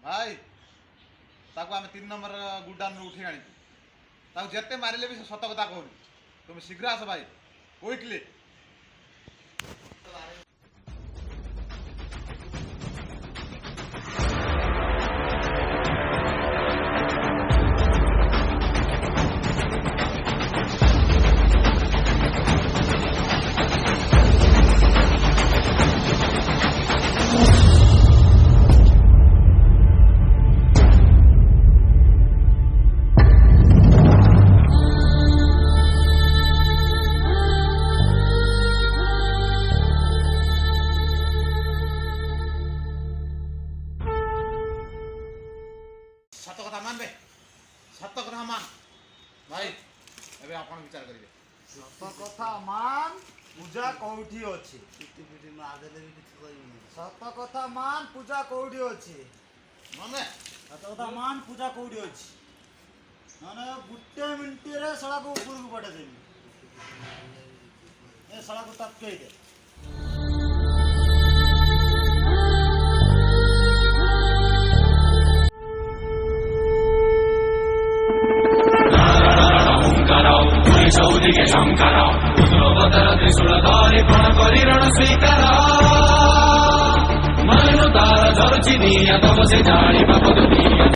भाई ताको आम 3 नंबर गुड्डान उठे आनी ताको जेते मारिले भी सत कथा कहूनी तुम शीघ्र आस भाई क्विकली। सत कथा मान बे सत कथा मान भाई एबे आपण विचार करिवे सत कथा मान पूजा कोठी अछि सत कथा मान पूजा कोठी अछि माने सत कथा मान पूजा कोठी अछि माने गुटे मिनिट रे सळा को ऊपर को पटे देबी ए सळा को तक कहि दे चौदिके शंकर रुद्रवदर त्रिशूलधारी प्रण करि रण स्वीकार मनु तार झरुछि निया तब से जाणी बापद